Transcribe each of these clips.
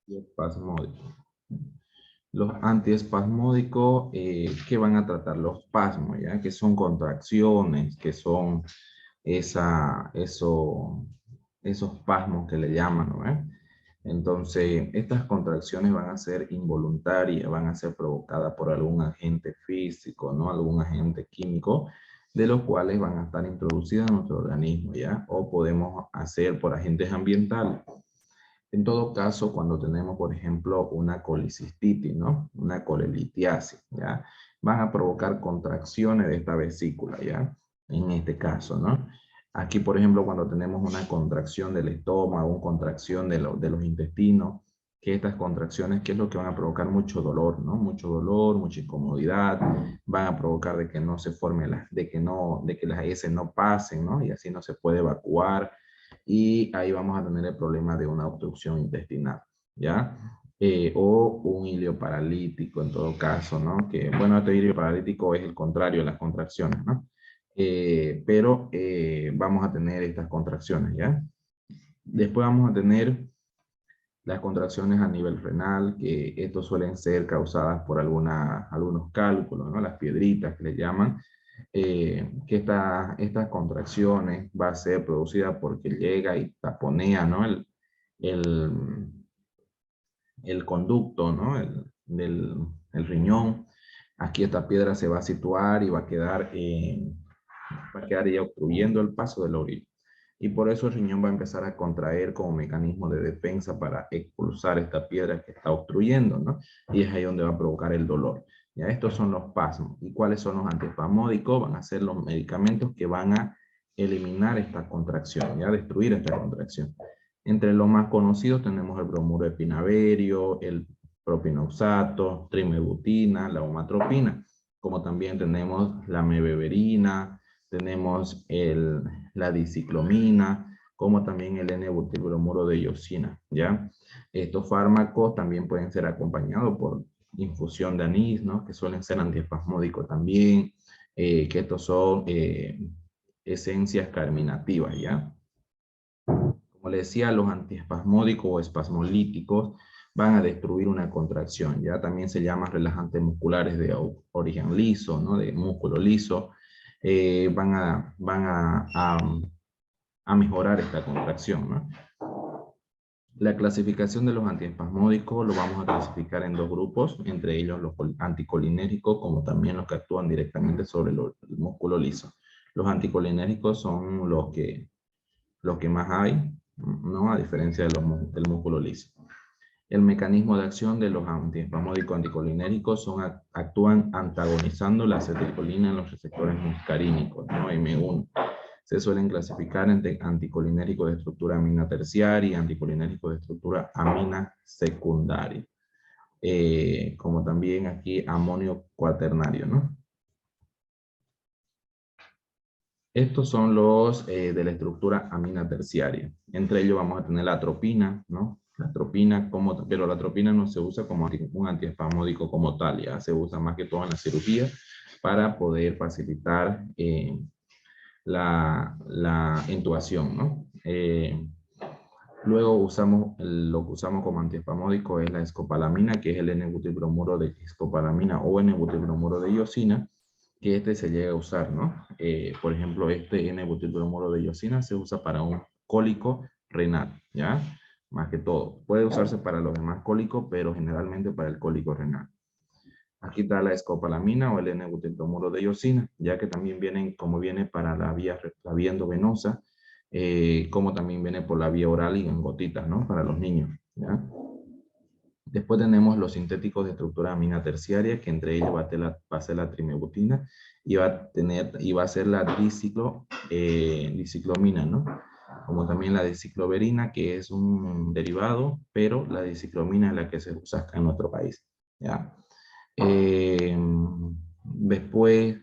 Antiespasmódicos. Los antiespasmódicos, ¿qué van a tratar? Los espasmos, ¿ya? Que son contracciones, que son esos espasmos que le llaman, ¿no? Entonces, estas contracciones van a ser involuntarias, van a ser provocadas por algún agente físico, ¿no? Algún agente químico, de los cuales van a estar introducidas en nuestro organismo, ¿ya? O podemos hacer por agentes ambientales. En todo caso, cuando tenemos, por ejemplo, una colicistitis, ¿no? Una colelitiasis, ¿ya? Van a provocar contracciones de esta vesícula, ¿ya? En este caso, ¿no? Aquí, por ejemplo, cuando tenemos una contracción del estómago, una contracción de los intestinos, que estas contracciones, ¿qué es lo que van a provocar? Mucho dolor, ¿no? Mucho dolor, mucha incomodidad, van a provocar de que no se forme, de que las heces no pasen, ¿no? Y así no se puede evacuar, y ahí vamos a tener el problema de una obstrucción intestinal, ¿ya? O un ilio paralítico en todo caso, ¿no? Que, bueno, este ilio paralítico es el contrario de las contracciones, ¿no? Pero vamos a tener estas contracciones, ¿ya? Después vamos a tener las contracciones a nivel renal, que estos suelen ser causadas por algunos cálculos, ¿no? Las piedritas que le llaman, que estas contracciones va a ser producida porque llega y taponea, ¿no? El, el conducto, ¿no? El riñón. Aquí esta piedra se va a situar y va a quedar ya obstruyendo el paso de la orina. Y por eso el riñón va a empezar a contraer como mecanismo de defensa para expulsar esta piedra que está obstruyendo, ¿no? Y es ahí donde va a provocar el dolor. Ya, estos son los espasmos. ¿Y cuáles son los antiespasmódicos? Van a ser los medicamentos que van a eliminar esta contracción, ya destruir esta contracción. Entre los más conocidos tenemos el bromuro de pinaverio, el propinoxato, trimebutina, la omatropina, como también tenemos la mebeverina, tenemos la diciclomina, como también el N-butilbromuro de iosina, ¿ya? Estos fármacos también pueden ser acompañados por infusión de anís, ¿no? Que suelen ser antiespasmódicos también, que estos son esencias carminativas, ¿ya? Como le decía, los antiespasmódicos o espasmolíticos van a destruir una contracción, ¿ya? También se llaman relajantes musculares de origen liso, ¿no? De músculo liso. Van a mejorar esta contracción, ¿no? La clasificación de los antiespasmódicos lo vamos a clasificar en dos grupos, entre ellos los anticolinérgicos, como también los que actúan directamente sobre el músculo liso. Los anticolinérgicos son los que más hay, ¿no? A diferencia del músculo liso. El mecanismo de acción de los antiespasmódicos anticolinérgicos actúan antagonizando la acetilcolina en los receptores muscarínicos, ¿no? M1. Se suelen clasificar entre anticolinérgicos de estructura amina terciaria y anticolinérgicos de estructura amina secundaria. Como también aquí amonio cuaternario, ¿no? Estos son los de la estructura amina terciaria. Entre ellos vamos a tener la atropina, ¿no? La atropina, pero la atropina no se usa como un antiespasmódico como tal, ya se usa más que todo en la cirugía para poder facilitar la intubación, ¿no? Luego lo que usamos como antiespasmódico es la escopolamina, que es el N-butilbromuro de escopolamina o N-butilbromuro de iosina, que este se llega a usar, ¿no? Por ejemplo, este N-butilbromuro de iosina se usa para un cólico renal, ¿ya? Más que todo. Puede usarse para los demás cólicos, pero generalmente para el cólico renal. Aquí está la escopolamina o el N-butilbromuro de iosina, ya que también vienen, como viene para la vía endovenosa, como también viene por la vía oral y en gotitas, ¿no? Para los niños, ¿ya? Después tenemos los sintéticos de estructura amina terciaria, que entre ellos va a ser la trimebutina y va a ser la diciclomina, ¿no? Como también la dicicloverina, que es un derivado, pero la diciclomina es la que se usa acá en nuestro país, ¿ya? Después,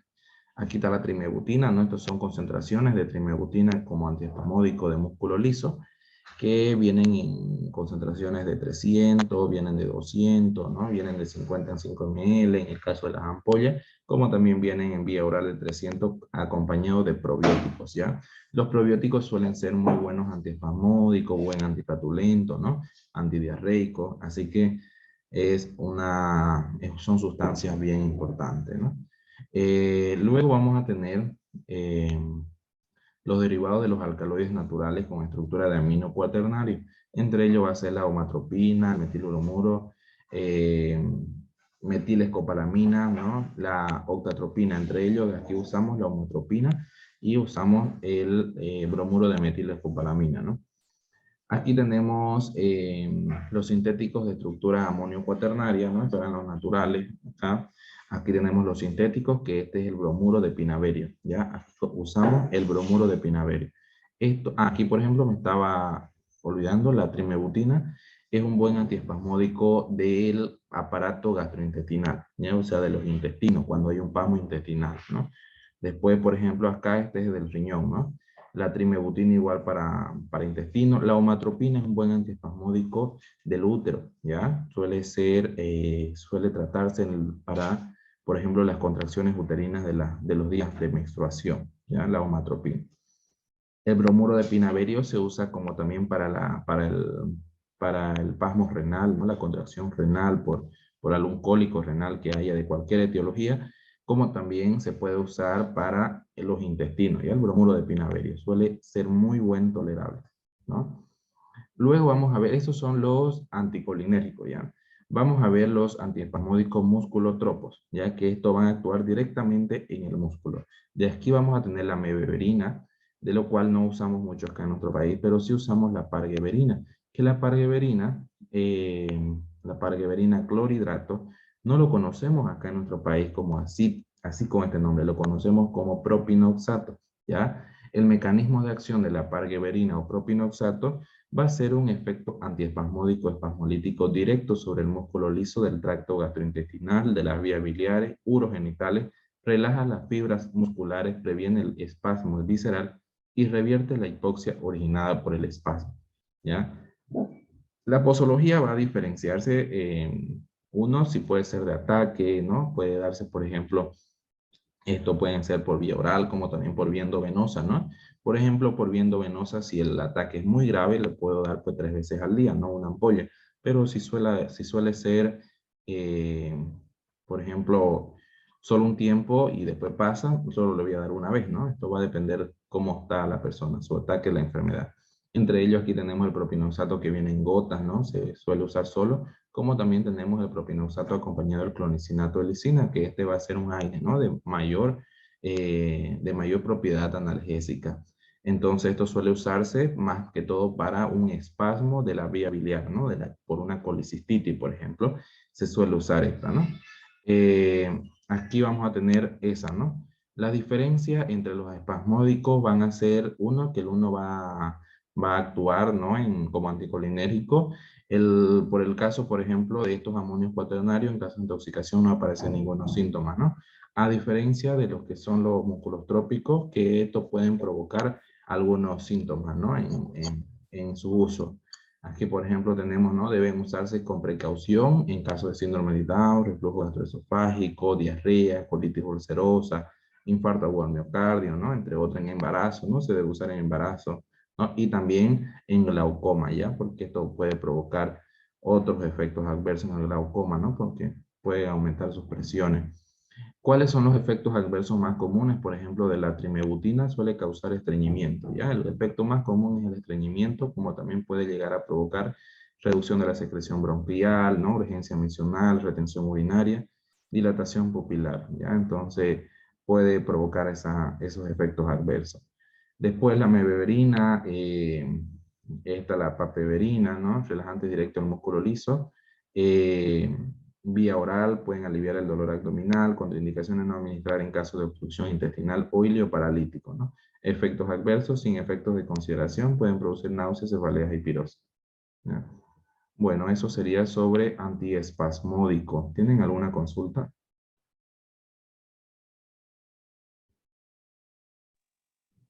aquí está la trimebutina, ¿no? Estas son concentraciones de trimebutina como antiespasmódico de músculo liso, que vienen concentraciones de 300, vienen de 200, ¿no? Vienen de 50 en 5 ml en el caso de las ampollas, como también vienen en vía oral de 300 acompañados de probióticos, ¿ya? Los probióticos suelen ser muy buenos antiespasmódicos, buen antiflatulento, ¿no? Antidiarreico, así que son sustancias bien importantes, ¿no? Luego vamos a tener los derivados de los alcaloides naturales con estructura de amino cuaternario. Entre ellos va a ser la homatropina, el metilbromuro, metilescopolamina, ¿no? La octatropina. Entre ellos aquí usamos la homatropina y usamos el bromuro de metilescopolamina, ¿no? Aquí tenemos los sintéticos de estructura amonio cuaternaria, ¿no? Estos eran los naturales. Aquí tenemos los sintéticos, que este es el bromuro de pinaverio, ¿ya? Aquí usamos el bromuro de pinaverio. Aquí, por ejemplo, me estaba olvidando, la trimebutina es un buen antiespasmódico del aparato gastrointestinal, ¿ya? O sea, de los intestinos, cuando hay un pasmo intestinal, ¿no? Después, por ejemplo, acá este es del riñón, ¿no? La trimebutina igual para intestino. La homatropina es un buen antiespasmódico del útero, ¿ya? Suele tratarse para, por ejemplo, las contracciones uterinas de los días de menstruación, ¿ya? La homatropina. El bromuro de pinaverio se usa como también para el pasmo renal, ¿no? La contracción renal por algún cólico renal que haya de cualquier etiología, como también se puede usar para los intestinos, ¿ya? El bromuro de pinaverio suele ser muy buen tolerable, ¿no? Luego vamos a ver, esos son los anticolinérgicos, ¿ya? Vamos a ver los antiespasmódicos musculotropos, ya que estos van a actuar directamente en el músculo. De aquí vamos a tener la mebeverina, de lo cual no usamos mucho acá en nuestro país, pero sí usamos la pargueverina, que la pargueverina clorhidrato, no lo conocemos acá en nuestro país como así con este nombre, lo conocemos como propinoxato, ¿ya? El mecanismo de acción de la pargueverina o propinoxato va a ser un efecto antiespasmódico espasmolítico directo sobre el músculo liso del tracto gastrointestinal, de las vías biliares, urogenitales, relaja las fibras musculares, previene el espasmo visceral y revierte la hipoxia originada por el espasmo, ¿ya? La posología va a diferenciarse uno si puede ser de ataque, ¿no? Puede darse, por ejemplo, esto pueden ser por vía oral, como también por vía endovenosa, ¿no? Por ejemplo, por vía endovenosa, si el ataque es muy grave, le puedo dar pues 3 veces al día, ¿no? Una ampolla. Pero si suele ser, eh, por ejemplo, solo un tiempo y después pasa, solo le voy a dar una vez, ¿no? Esto va a depender cómo está la persona, su ataque, la enfermedad. Entre ellos aquí tenemos el propinoxato que viene en gotas, ¿no? Se suele usar solo, como también tenemos el propinoxato acompañado del clonicinato de lisina, que este va a ser un aire, ¿no? De mayor propiedad analgésica. Entonces, esto suele usarse más que todo para un espasmo de la vía biliar, ¿no? Por una colicistitis, por ejemplo, se suele usar esta, ¿no? Aquí vamos a tener esa, ¿no? La diferencia entre los espasmódicos van a ser, que el uno va a actuar, ¿no? Como anticolinérgico. Por el caso, por ejemplo, de estos amonios cuaternarios, en caso de intoxicación no aparecen ningunos síntomas, ¿no? A diferencia de los que son los musculostrópicos, que estos pueden provocar algunos síntomas, ¿no? En su uso. Aquí, por ejemplo, tenemos, ¿no? Deben usarse con precaución en caso de síndrome de Down, reflujo gastroesofágico, diarrea, colitis ulcerosa, infarto agudo al miocardio, ¿no? Entre otros en embarazo, ¿no? Se debe usar en embarazo, ¿no? Y también en glaucoma, ¿ya? Porque esto puede provocar otros efectos adversos en el glaucoma, ¿no? Porque puede aumentar sus presiones. ¿Cuáles son los efectos adversos más comunes? Por ejemplo, de la trimebutina suele causar estreñimiento, ¿ya? El efecto más común es el estreñimiento, como también puede llegar a provocar reducción de la secreción bronquial, ¿no? Urgencia misional, retención urinaria, dilatación pupilar, ¿ya? Entonces, puede provocar esos efectos adversos. Después la mebeverina, la papeverina, ¿no? Relajante directo al músculo liso. Vía oral pueden aliviar el dolor abdominal, contraindicaciones no administrar en caso de obstrucción intestinal o ilioparalítico, ¿no? Efectos adversos sin efectos de consideración pueden producir náuseas, cefaleas y pirosis, ¿ya? Bueno, eso sería sobre antiespasmódico. ¿Tienen alguna consulta?